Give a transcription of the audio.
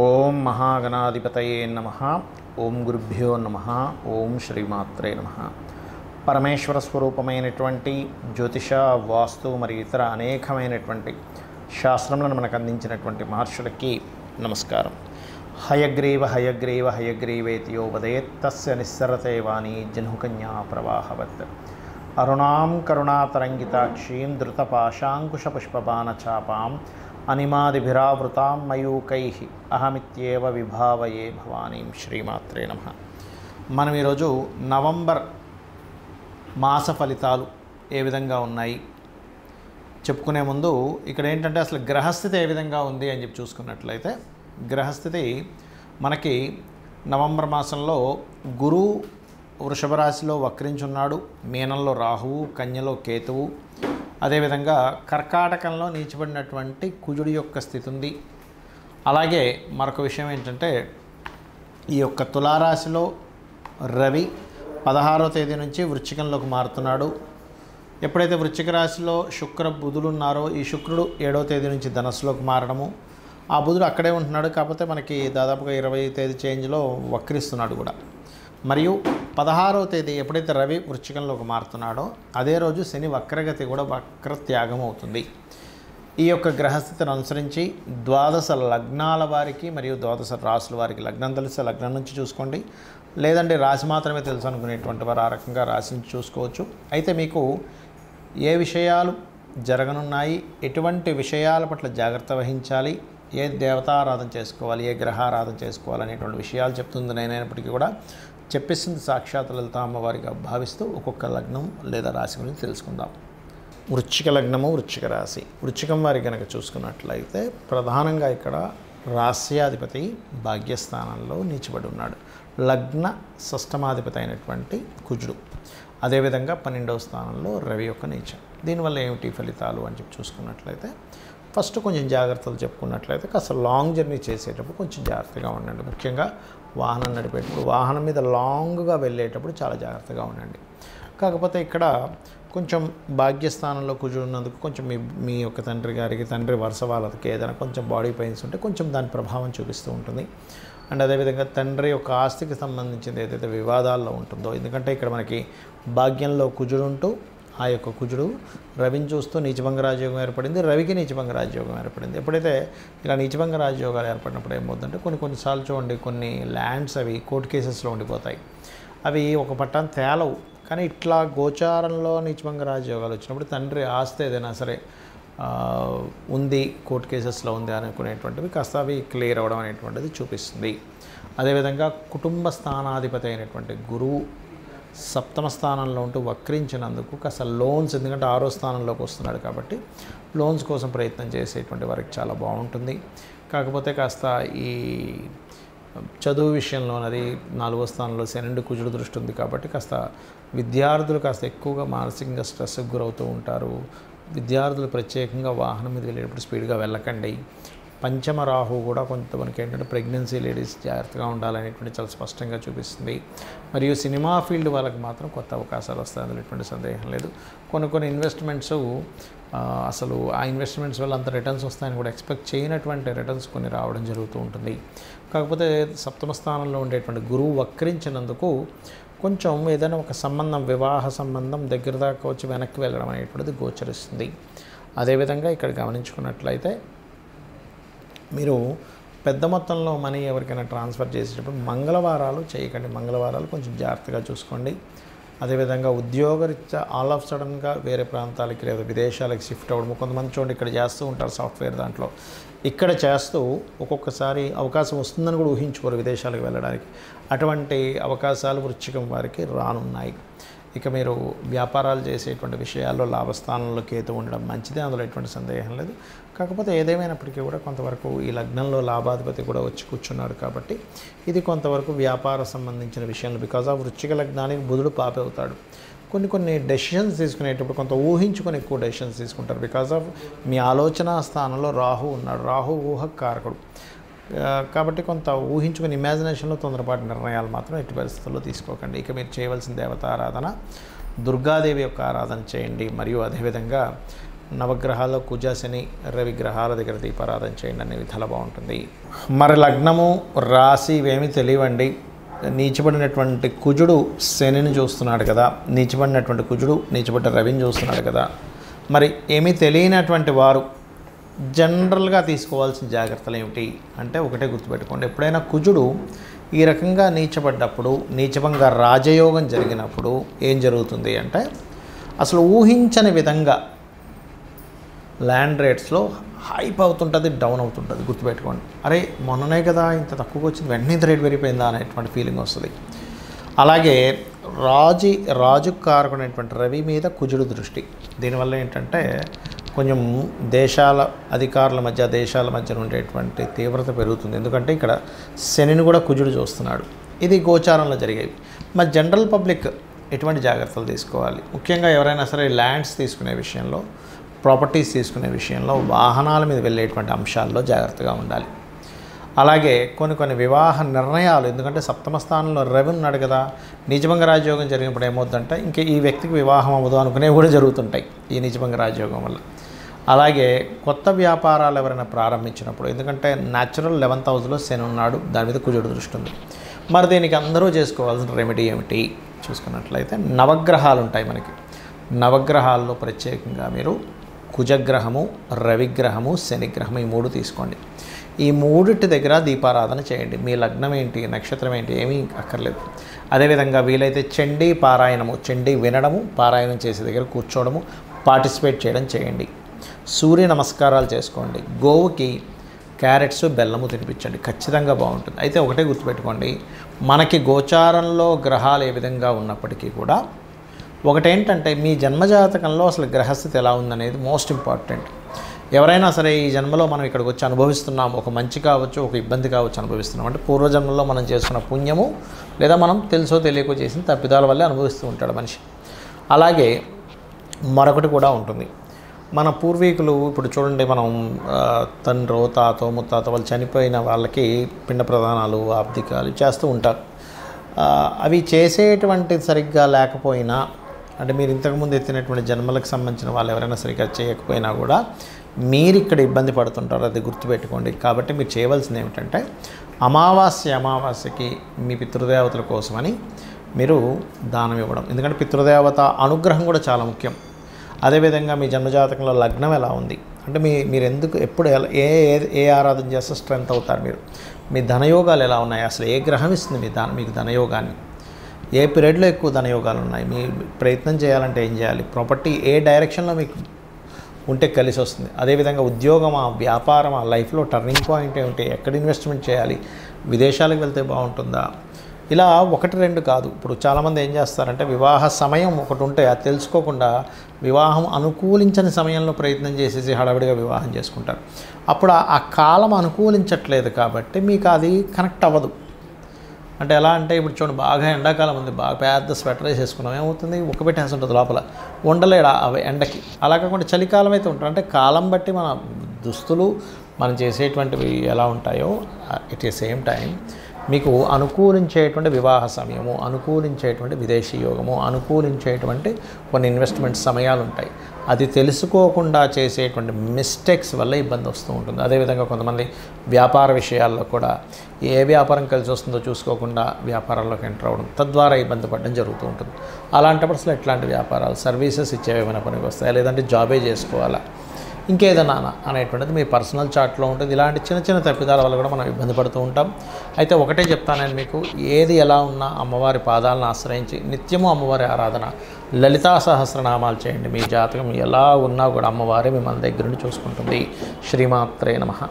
ఓం మహాగణాధిపతయే నమః. ఓం గురుభ్యో నమః. ఓం శ్రీమాత్రే నమః. పరమేశ్వర స్వరూపమైనటువంటి జ్యోతిష, వాస్తు మరియు ఇతర అనేకమైనటువంటి శాస్త్రములను మనకు అందించినటువంటి మహర్షులకి నమస్కారం. హయగ్రీవ హయగ్రీవ హయగ్రీవేతియో వదేత్ తస్య నిస్సరతే వాణి జహ్నుకన్యా ప్రవాహవత్. అరుణాం కరుణాతరంగితాక్షీం ధృతపాశాంకుశపుష్పబాణచాపాం అనిమాదిభిరావృతాం మయూకైః అహమిత్యేవ విభావయే భవానీం. శ్రీమాత్రే నమః. మనం ఈరోజు నవంబర్ మాస ఫలితాలు ఏ విధంగా ఉన్నాయి చెప్పుకునే ముందు ఇక్కడ ఏంటంటే అసలు గ్రహస్థితి ఏ విధంగా ఉంది అని చెప్పి చూసుకున్నట్లయితే, గ్రహస్థితి మనకి నవంబర్ మాసంలో గురువు వృషభ రాశిలో వక్రించున్నాడు, మీనంలో రాహువు, కన్యలో కేతువు, అదేవిధంగా కర్కాటకంలో నీచబడినటువంటి కుజుడి యొక్క స్థితి ఉంది. అలాగే మరొక విషయం ఏంటంటే ఈ యొక్క తులారాశిలో రవి 16వ తేదీ నుంచి వృశ్చికంలోకి మారుతున్నాడు. ఎప్పుడైతే వృశ్చిక రాశిలో శుక్ర బుధులు ఉన్నారో ఈ శుక్రుడు 7వ తేదీ నుంచి ధనస్సులోకి మారడము, ఆ బుధుడు అక్కడే ఉంటున్నాడు. కాకపోతే మనకి దాదాపుగా 20వ తేదీ చేంజ్లో వక్రిస్తున్నాడు కూడా. మరియు 16వ తేదీ ఎప్పుడైతే రవి వృశ్చికంలోకి మారుతున్నాడో అదే రోజు శని వక్రగతి కూడా వక్రత్యాగం అవుతుంది. ఈ యొక్క గ్రహస్థితిని అనుసరించి ద్వాదశ లగ్నాల వారికి మరియు ద్వాదశ రాశుల వారికి, లగ్నం తెలిస్తే లగ్నం నుంచి చూసుకోండి, లేదంటే రాశి మాత్రమే తెలుసు అనుకునేటువంటి వారు ఆ రకంగా రాశి నుంచి చూసుకోవచ్చు. అయితే మీకు ఏ విషయాలు జరగనున్నాయి, ఎటువంటి విషయాల పట్ల జాగ్రత్త వహించాలి, ఏ దేవతారాధన చేసుకోవాలి, ఏ గ్రహారాధన చేసుకోవాలి అనేటువంటి విషయాలు చెప్తుంది నేనైనప్పటికీ కూడా చెప్పేసింది సాక్షాత్ లలిత అమ్మవారిగా భావిస్తూ ఒక్కొక్క లగ్నం లేదా రాశి గురించి తెలుసుకుందాం. వృశ్చిక లగ్నము, వృశ్చిక రాశి. వృశ్చికం వారి కనుక చూసుకున్నట్లయితే ప్రధానంగా ఇక్కడ రాశ్యాధిపతి భాగ్యస్థానంలో నీచబడి ఉన్నాడు. లగ్న షష్టమాధిపతి అయినటువంటి కుజుడు, అదేవిధంగా 12వ స్థానంలో రవి యొక్క నీచం. దీనివల్ల ఏమిటి ఫలితాలు అని చెప్పి చూసుకున్నట్లయితే, ఫస్ట్ కొంచెం జాగ్రత్తలు చెప్పుకున్నట్లయితే కాస్త లాంగ్ జర్నీ చేసేటప్పుడు కొంచెం జాగ్రత్తగా ఉండండి. ముఖ్యంగా వాహనం నడిపేటప్పుడు, వాహనం మీద లాంగ్గా వెళ్ళేటప్పుడు చాలా జాగ్రత్తగా ఉండండి. కాకపోతే ఇక్కడ కొంచెం భాగ్యస్థానంలో కుజుడు ఉన్నందుకు కొంచెం మీ యొక్క తండ్రి వరుస వాళ్ళకి ఏదైనా కొంచెం బాడీ పెయిన్స్ ఉంటే కొంచెం దాని ప్రభావం చూపిస్తూ ఉంటుంది. అండ్ అదేవిధంగా తండ్రి యొక్క ఆస్తికి సంబంధించింది ఏదైతే వివాదాల్లో ఉంటుందో, ఎందుకంటే ఇక్కడ మనకి భాగ్యంలో కుజుడు ఉంటూ ఆ యొక్క కుజుడు రవిని చూస్తూ నీచభంగ రాజయోగం ఏర్పడింది, రవికి నీచభంగ రాజయోగం ఏర్పడింది. ఎప్పుడైతే ఇలా నీచభంగ రాజయోగాలు ఏర్పడినప్పుడు ఏమవుతుందంటే కొన్నిసార్లు చూడండి కొన్ని ల్యాండ్స్ అవి కోర్టు కేసెస్లో ఉండిపోతాయి, అవి ఒక పట్టాన్ని తేలవు. కానీ ఇట్లా గోచారంలో నీచభంగ రాజయోగాలు వచ్చినప్పుడు తండ్రి ఆస్తి ఏదైనా సరే ఉంది, కోర్టు కేసెస్లో ఉంది అనుకునేటువంటివి కాస్త అవి క్లియర్ అవ్వడం అనేటువంటిది చూపిస్తుంది. అదేవిధంగా కుటుంబ స్థానాధిపతి అయినటువంటి గురువు 7వ స్థానంలో ఉంటూ వక్రించినందుకు కాస్త లోన్స్, ఎందుకంటే 6వ స్థానంలోకి వస్తున్నాడు కాబట్టి లోన్స్ కోసం ప్రయత్నం చేసేటువంటి వారికి చాలా బాగుంటుంది. కాకపోతే కాస్త ఈ చదువు విషయంలోనది 4వ స్థానంలో శని కుజుడు దృష్టి ఉంది కాబట్టి కాస్త విద్యార్థులు కాస్త ఎక్కువగా మానసికంగా స్ట్రెస్కి గురవుతూ ఉంటారు. విద్యార్థులు ప్రత్యేకంగా వాహనం మీద వెళ్ళేటప్పుడు స్పీడ్గా వెళ్ళకండి. పంచమ రాహు కూడా కొంతమందికి ఏంటంటే ప్రెగ్నెన్సీ లేడీస్ జాగ్రత్తగా ఉండాలనేటువంటి చాలా స్పష్టంగా చూపిస్తుంది. మరియు సినిమా ఫీల్డ్ వాళ్ళకి మాత్రం కొత్త అవకాశాలు వస్తాయి, అందులో ఎటువంటి సందేహం లేదు. కొన్ని ఇన్వెస్ట్మెంట్స్ అసలు ఆ ఇన్వెస్ట్మెంట్స్ వల్ల అంత రిటర్న్స్ వస్తాయని కూడా ఎక్స్పెక్ట్ చేయనటువంటి రిటర్న్స్ కొన్ని రావడం జరుగుతూ ఉంటుంది. కాకపోతే 7వ స్థానంలో ఉండేటువంటి గురువు వక్రించినందుకు కొంచెం ఏదైనా ఒక సంబంధం, వివాహ సంబంధం దగ్గర దాకా వచ్చి వెనక్కి వెళ్ళడం అనేటువంటిది గోచరిస్తుంది. అదేవిధంగా ఇక్కడ గమనించుకున్నట్లయితే మీరు పెద్ద మొత్తంలో మనీ ఎవరికైనా ట్రాన్స్ఫర్ చేసేటప్పుడు మంగళవారాలు చేయకండి, మంగళవారాలు కొంచెం జాగ్రత్తగా చూసుకోండి. అదేవిధంగా ఉద్యోగరీత్యా ఆల్ ఆఫ్ సడన్గా వేరే ప్రాంతాలకి లేదా విదేశాలకు షిఫ్ట్ అవ్వడం, కొంతమంది చూడండి ఇక్కడ చేస్తూ ఉంటారు సాఫ్ట్వేర్ దాంట్లో, ఇక్కడ చేస్తూ ఒక్కొక్కసారి అవకాశం వస్తుందని కూడా ఊహించుకోరు విదేశాలకు వెళ్ళడానికి. అటువంటి అవకాశాలు వృశ్చికం వారికి రానున్నాయి. ఇక మీరు వ్యాపారాలు చేసేటువంటి విషయాల్లో లాభస్థానంలో కేతు ఉండడం మంచిదే, అందులో ఎటువంటి సందేహం లేదు. కాకపోతే ఏదేమైనప్పటికీ కూడా కొంతవరకు ఈ లగ్నంలో లాభాధిపతి కూడా వచ్చి కూర్చున్నాడు కాబట్టి ఇది కొంతవరకు వ్యాపార సంబంధించిన విషయంలో, బికాజ్ ఆఫ్ వృశ్చిక లగ్నానికి బుధుడు పాపి అవుతాడు. కొన్ని డెసిషన్స్ తీసుకునేటప్పుడు కొంత ఊహించుకొని ఎక్కువ డెసిషన్స్ తీసుకుంటారు. బికాజ్ ఆఫ్ మీ ఆలోచన స్థానంలో రాహు ఉన్నాడు, రాహు ఊహకారకుడు కాబట్టి కొంత ఊహించుకుని ఇమాజినేషన్లో తొందరపాటు నిర్ణయాలు మాత్రం ఎట్టి పరిస్థితుల్లో తీసుకోకండి. ఇక మీరు చేయవలసిన దేవతారాధన దుర్గాదేవి యొక్క ఆరాధన చేయండి. మరియు అదేవిధంగా నవగ్రహాల్లో కుజ శని రవి గ్రహాల దగ్గర దీపారాధన చేయండి, అనే విధాలు బాగుంటుంది. మరి లగ్నము రాశి ఇవేమీ తెలియవండి. నీచబడినటువంటి కుజుడు శనిని చూస్తున్నాడు కదా, నీచబడినటువంటి కుజుడు నీచబడ్డ రవిని చూస్తున్నాడు కదా. మరి ఏమీ తెలియనటువంటి వారు జనరల్గా తీసుకోవాల్సిన జాగ్రత్తలు ఏమిటి అంటే, ఒకటే గుర్తుపెట్టుకోండి, ఎప్పుడైనా కుజుడు ఈ రకంగా నీచబడ్డప్పుడు, నీచభంగా రాజయోగం జరిగినప్పుడు ఏం జరుగుతుంది అంటే, అసలు ఊహించని విధంగా ల్యాండ్ రేట్స్లో హైప్ అవుతుంటుంది, డౌన్ అవుతుంటుంది. గుర్తుపెట్టుకోండి, అరే మొన్ననే కదా ఇంత తక్కువగా వచ్చింది, వెంటనే ఇంత రేట్ పెరిగిపోయిందా అనేటువంటి ఫీలింగ్ వస్తుంది. అలాగే రాజు కారకుడైనటువంటి రవి మీద కుజుడు దృష్టి, దీనివల్ల ఏంటంటే కొంచెం దేశాల అధికారుల మధ్య, దేశాల మధ్య ఉండేటువంటి తీవ్రత పెరుగుతుంది. ఎందుకంటే ఇక్కడ శనిని కూడా కుజుడు చూస్తున్నాడు. ఇది గోచారంలో జరిగేవి. మరి జనరల్ పబ్లిక్ ఎటువంటి జాగ్రత్తలు తీసుకోవాలి? ముఖ్యంగా ఎవరైనా సరే ల్యాండ్స్ తీసుకునే విషయంలో, ప్రాపర్టీస్ తీసుకునే విషయంలో, వాహనాల మీద వెళ్ళేటువంటి అంశాల్లో జాగ్రత్తగా ఉండాలి. అలాగే కొన్ని వివాహ నిర్ణయాలు, ఎందుకంటే సప్తమ స్థానంలో రవి ఉన్నాడు కదా, నీచభంగ రాజయోగం జరిగినప్పుడు ఏమవుతుందంటే ఇంకా ఈ వ్యక్తికి వివాహం అవ్వదు అనుకునేవి కూడా జరుగుతుంటాయి ఈ నీచభంగ రాజయోగం వల్ల. అలాగే కొత్త వ్యాపారాలు ఎవరైనా ప్రారంభించినప్పుడు, ఎందుకంటే న్యాచురల్ 11th హౌస్లో శని ఉన్నాడు, దాని మీద కుజుడు దృష్టి ఉంది. మరి దీనికి అందరూ చేసుకోవాల్సిన రెమెడీ ఏమిటి చూసుకున్నట్లయితే, నవగ్రహాలు ఉంటాయి మనకి. నవగ్రహాల్లో ప్రత్యేకంగా మీరు కుజగ్రహము, రవిగ్రహము, శనిగ్రహము ఈ 3 తీసుకోండి. ఈ 3 దగ్గర దీపారాధన చేయండి. మీ లగ్నం ఏంటి, నక్షత్రం ఏంటి ఏమీ అక్కర్లేదు. అదేవిధంగా వీలైతే చండీ పారాయణము, చండీ వినడము, పారాయణం చేసే దగ్గర కూర్చోవడము, పార్టిసిపేట్ చేయడం చేయండి. సూర్య నమస్కారాలు చేసుకోండి. గోవుకి క్యారెట్స్, బెల్లము తినిపించండి, ఖచ్చితంగా బాగుంటుంది. అయితే ఒకటే గుర్తుపెట్టుకోండి, మనకి గోచారంలో గ్రహాలు ఏ విధంగా ఉన్నప్పటికీ కూడా ఒకటేంటంటే, మీ జన్మజాతకంలో అసలు గ్రహస్థితి ఎలా ఉందనేది మోస్ట్ ఇంపార్టెంట్. ఎవరైనా సరే ఈ జన్మలో మనం ఇక్కడికి వచ్చి అనుభవిస్తున్నాం, ఒక మంచి కావచ్చు, ఒక ఇబ్బంది కావచ్చు అనుభవిస్తున్నాం అంటే, పూర్వజన్మలో మనం చేసుకున్న పుణ్యము లేదా మనం తెలుసో తెలియకో చేసిన తప్పిదాల వల్లే అనుభవిస్తూ ఉంటాడు మనిషి. అలాగే మరొకటి కూడా ఉంటుంది, మన పూర్వీకులు ఇప్పుడు చూడండి, మనం తండ్రో తాతో ముత్తాత వాళ్ళు చనిపోయిన వాళ్ళకి పిండ ప్రదానాలు, ఆబ్దికాలు చేస్తూ ఉంటారు. అవి చేసేటువంటి సరిగ్గా లేకపోయినా, అంటే మీరు ఇంతకుముందు ఎత్తినటువంటి జన్మలకు సంబంధించిన వాళ్ళు ఎవరైనా సరిగ్గా చేయకపోయినా కూడా మీరు ఇక్కడ ఇబ్బంది పడుతుంటారు, అది గుర్తుపెట్టుకోండి. కాబట్టి మీరు చేయవలసింది ఏమిటంటే, అమావాస్యకి మీ పితృదేవతల కోసమని మీరు దానం ఇవ్వడం. ఎందుకంటే పితృదేవత అనుగ్రహం కూడా చాలా ముఖ్యం. అదేవిధంగా మీ జన్మజాతకంలో లగ్నం ఎలా ఉంది అంటే, మీరు ఎందుకు ఎప్పుడు ఏ ఆరాధన చేస్తే స్ట్రెంత్ అవుతారు, మీ ధనయోగాలు ఎలా ఉన్నాయి, అసలు ఏ గ్రహం ఇస్తుంది మీకు ధనయోగాన్ని, ఏ పీరియడ్లో ఎక్కువ ధనయోగాలు ఉన్నాయి, మీ ప్రయత్నం చేయాలంటే ఏం చేయాలి, ప్రాపర్టీ ఏ డైరెక్షన్లో మీకు ఉంటే కలిసి వస్తుంది. అదేవిధంగా ఉద్యోగమా, వ్యాపారమా, లైఫ్లో టర్నింగ్ పాయింట్ ఏమిటి, ఎక్కడ ఇన్వెస్ట్మెంట్ చేయాలి, విదేశాలకు వెళ్తే బాగుంటుందా, ఇలా 1-2 కాదు. ఇప్పుడు చాలామంది ఏం చేస్తారంటే, వివాహ సమయం ఒకటి ఉంటే అది తెలుసుకోకుండా వివాహం అనుకూలించని సమయంలో ప్రయత్నం చేసేసి హడావిడిగా వివాహం చేసుకుంటారు. అప్పుడు ఆ కాలం అనుకూలించట్లేదు కాబట్టి మీకు అది కనెక్ట్ అవ్వదు. అంటే ఎలా అంటే, ఇప్పుడు చూడండి, బాగా ఎండాకాలం ఉంది, బాగా పెద్ద స్వెటర్ వేసేసుకున్నాం, ఏమవుతుంది, ఉక్కబెట్టేసి ఉంటుంది లోపల, ఉండలేడు అవి ఎండకి. అలా కాకుండా చలికాలం అయితే ఉంటుంది. అంటే కాలం బట్టి మన దుస్తులు, మనం చేసేటువంటివి ఎలా ఉంటాయో, ఎట్ ది సేమ్ టైం మీకు అనుకూలించేటువంటి వివాహ సమయము, అనుకూలించేటువంటి విదేశీ యోగము, అనుకూలించేటువంటి కొన్ని ఇన్వెస్ట్మెంట్ సమయాలు ఉంటాయి. అది తెలుసుకోకుండా చేసేటువంటి మిస్టేక్స్ వల్ల ఇబ్బంది వస్తూ ఉంటుంది. అదేవిధంగా కొంతమంది వ్యాపార విషయాల్లో కూడా ఏ వ్యాపారం కలిసి వస్తుందో చూసుకోకుండా వ్యాపారాల్లోకి ఎంటర్ అవ్వడం, తద్వారా ఇబ్బంది పడడం జరుగుతూ ఉంటుంది. అలాంటప్పుడు అసలు ఎట్లాంటి వ్యాపారాలు, సర్వీసెస్ ఇచ్చేవేమైనా పనికి వస్తాయా, లేదంటే జాబే చేసుకోవాలా, ఇంకేదైనా అనేటువంటిది మీ పర్సనల్ చార్ట్లో ఉంటుంది. ఇలాంటి చిన్న తప్పిదాల వల్ల కూడా మనం ఇబ్బంది పడుతూ ఉంటాం. అయితే ఒకటే చెప్తాను మీకు, ఏది ఎలా ఉన్నా అమ్మవారి పాదాలను ఆశ్రయించి నిత్యము అమ్మవారి ఆరాధన, లలితా సహస్రనామాలు చేయండి. మీ జాతకం ఎలా ఉన్నా కూడా అమ్మవారే మిమ్మల్ని దగ్గరుండి చూసుకుంటుంది. శ్రీమాత్రే నమః.